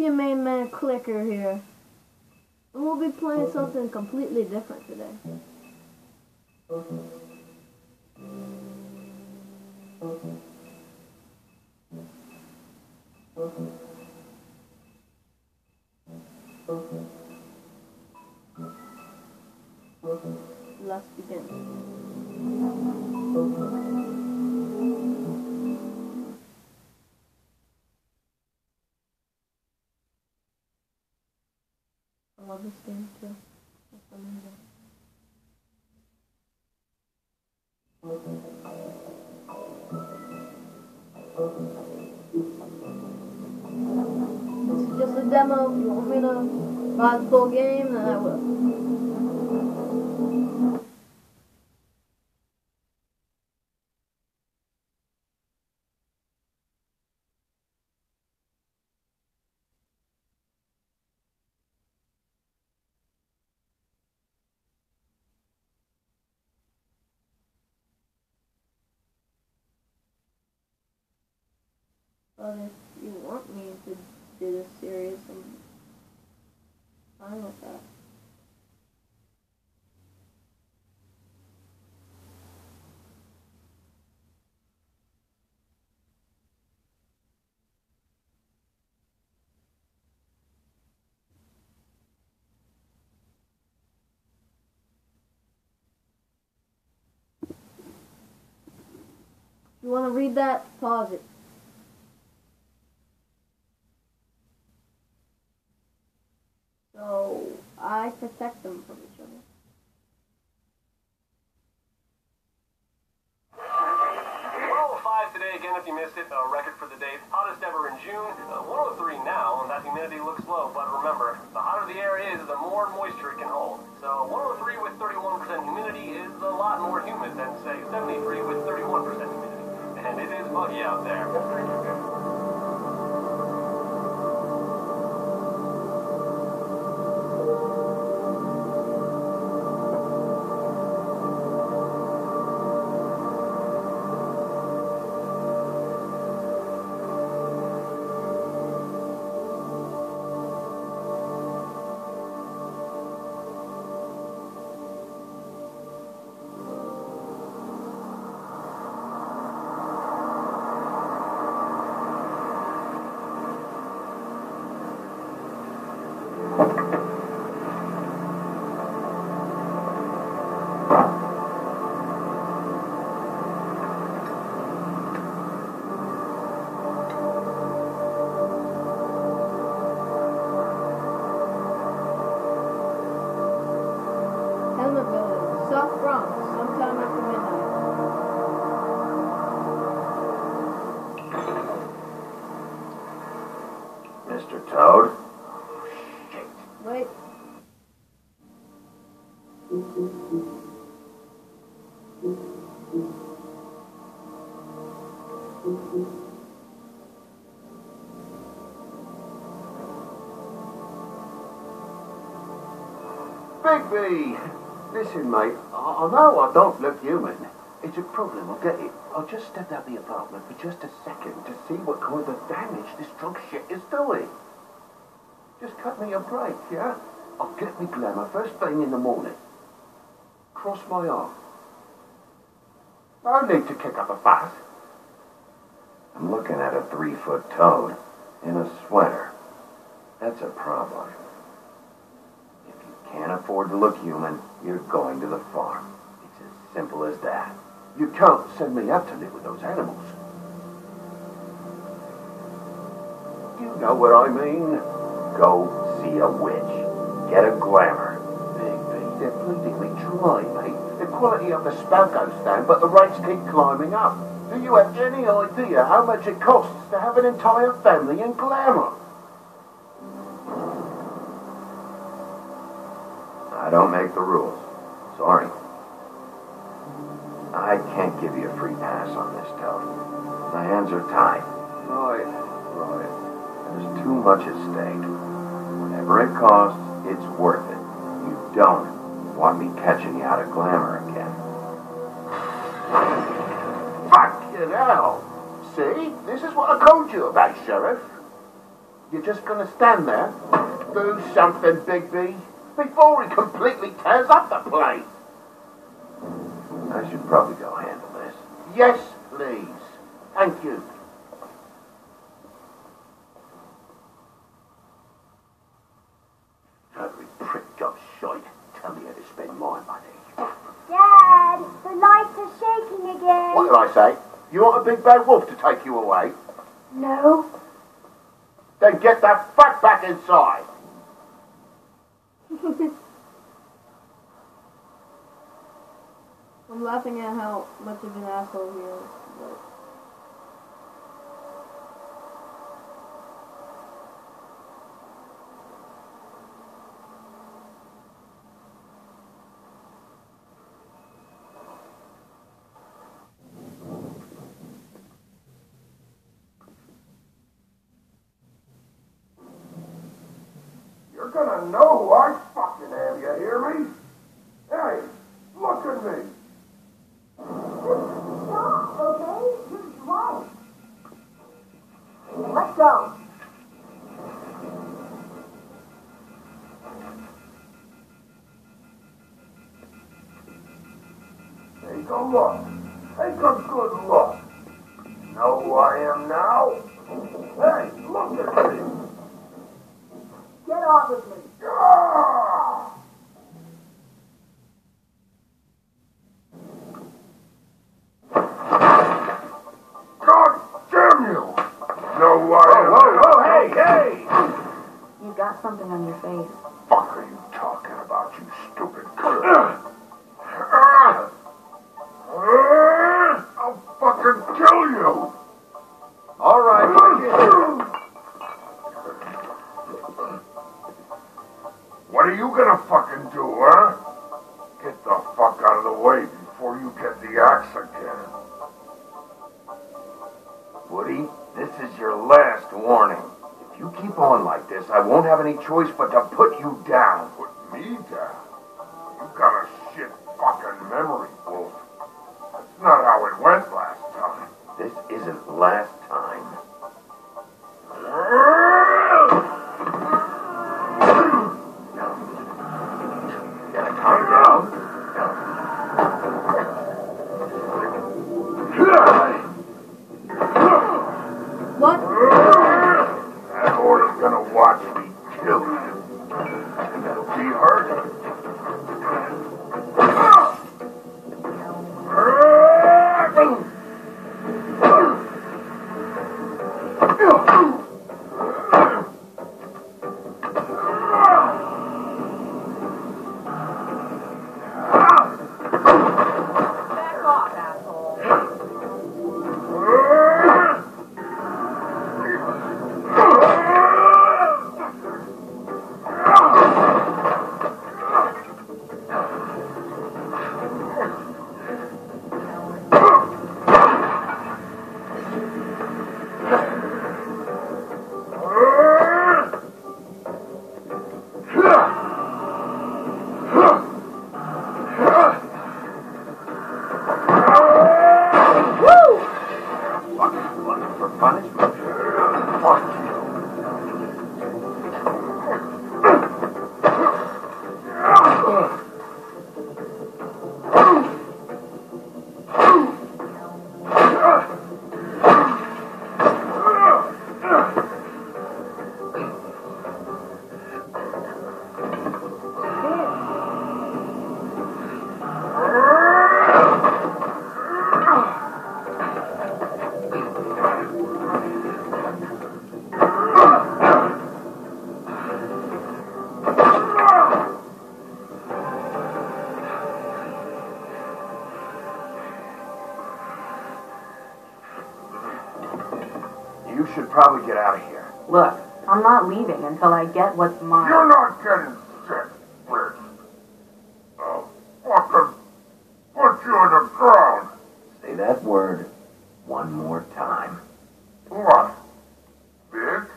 your main man Clicker here. And we'll be playing something completely different today. Let's begin. I love this game too. It's amazing. This is just a demo. If you want me to buy the full game, then I will. But if you want me to do this series, I'm fine with that. If you want to read that, pause it. So, I protect them from each other. 105 today, again, if you missed it, record for the day. Hottest ever in June. 103 now, and that humidity looks low, but remember, the hotter the air is, the more moisture it can hold. So 103 with 31% humidity is a lot more humid than, say, 73 with 31% humidity. And it is muggy out there. South Bronx, sometime after midnight. Mr. Toad? Shit. Wait. Bigby! Listen, mate, I know I don't look human. It's a problem, I get it. I just stepped out the apartment for just a second to see what kind of damage this drunk shit is doing. Just cut me a break, yeah? I'll get me glamour first thing in the morning. Cross my arm. No need to kick up a fuss. I'm looking at a 3-foot toad in a sweater. That's a problem. If you can't afford to look human, you're going to the farm. It's as simple as that. You can't send me out to live with those animals. You know what I mean? Go see a witch. Get a glamour. Bigby, they're bleedingly dry, mate. The quality of the spout goes down, but the rates keep climbing up. Do you have any idea how much it costs to have an entire family in glamour? I don't make the rules. Sorry. I can't give you a free pass on this, Toad. My hands are tied. Right. There's too much at stake. Whatever it costs, it's worth it. You don't want me catching you out of glamour again. Fucking hell! See? This is what I told you about, Sheriff. You're just gonna stand there? Do something, Big B, before he completely tears up the place. I should probably go handle this. Yes, please. Thank you. Every prick job shite. Tell me how to spend my money. Dad, the lights are shaking again. What did I say? You want a big bad wolf to take you away? No. Then get that fuck back inside. I'm laughing at how much of an asshole he is, but... You're gonna know who I fucking am, you hear me? Hey, look at me. Stop, okay? You're drunk. Let's go. Take a look. Take a good look. Know who I am now? Hey, look at me. Get off of me. Ah! God damn you! Know who I am? Whoa, hey! You got something on your face. Fuck are you talking about, you stupid cunt? I'll fucking kill you! All right, What are you gonna fucking do, huh? Get the fuck out of the way before you get the axe again. Woody, this is your last warning. If you keep on like this, I won't have any choice but to put you down. Put me down? You got a shit fucking memory, Wolf. That's not how it went last time. This isn't last time. Gotta calm down. What? That order's gonna watch me kill you. And it'll be hurt. Back off, asshole. For punishment. Fuck you. You should probably get out of here. Look, I'm not leaving until I get what's mine. You're not getting sick, bitch. I'll fucking put you in the ground. Say that word one more time. What? Bitch?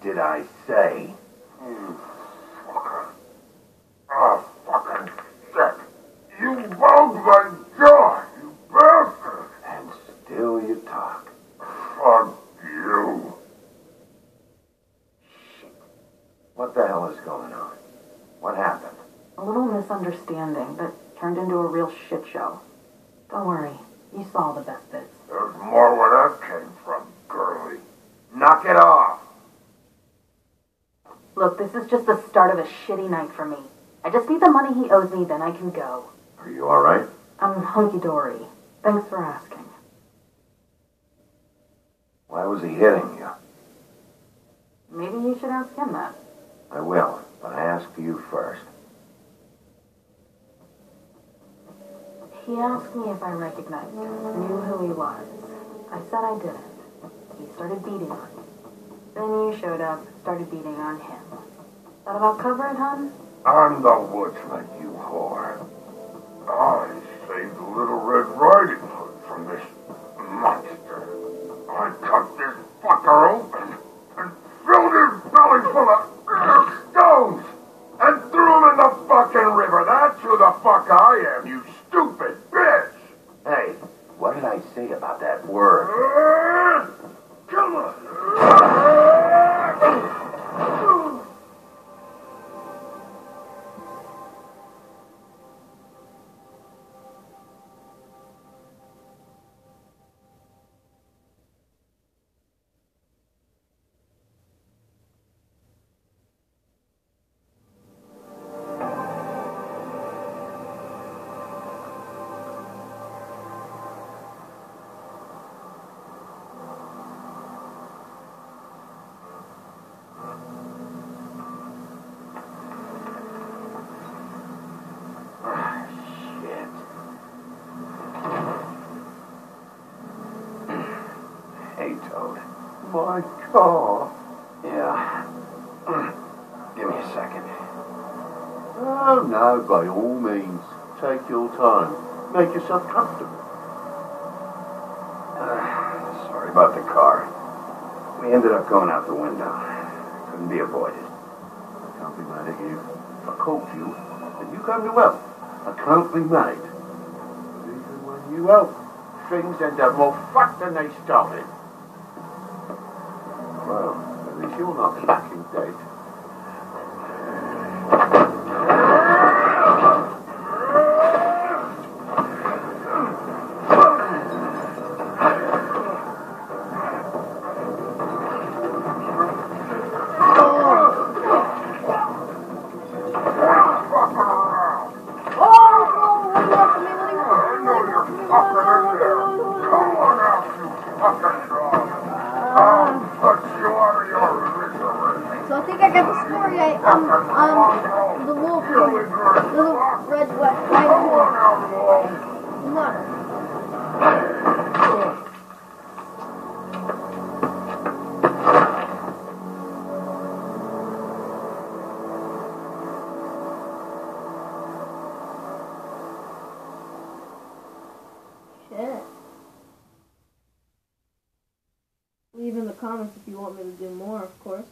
Did I say? Oh, fucking shit. You bugged my jaw, you bastard. And still you talk. Fuck you. What the hell is going on? What happened? A little misunderstanding, but turned into a real shit show. Don't worry, you saw the best bits. There's more where that came from, girlie. Knock it off. Look, this is just the start of a shitty night for me. I just need the money he owes me, then I can go. Are you alright? I'm hunky-dory. Thanks for asking. Why was he hitting you? Maybe you should ask him that. I will, but I ask for you first. He asked me if I recognized him, knew who he was. I said I didn't. He started beating on me. Then you showed up, started beating on him. That about cover it, hon? I'm the woodsman, you whore. I saved the Little Red Riding Hood from this monster. I cut this fucker open and filled his belly full of stones and threw him in the fucking river. That's who the fuck I am, you stupid bitch. Hey, what did I say about that word? Come on. Hey, Toad. My car. Yeah. Give me a second. Oh, no, by all means. Take your time. Make yourself comfortable. Sorry about the car. We ended up going out the window. Couldn't be avoided. I can't be mad at you. I called you, and you came to help. I can't be mad. But even when you help, things end up more fucked than they started. Well, at least you're not fucking dead. So I think I got the story right. The wolf, little red riding hood. Look. Shit. Leave in the comments if you want me to do more, of course.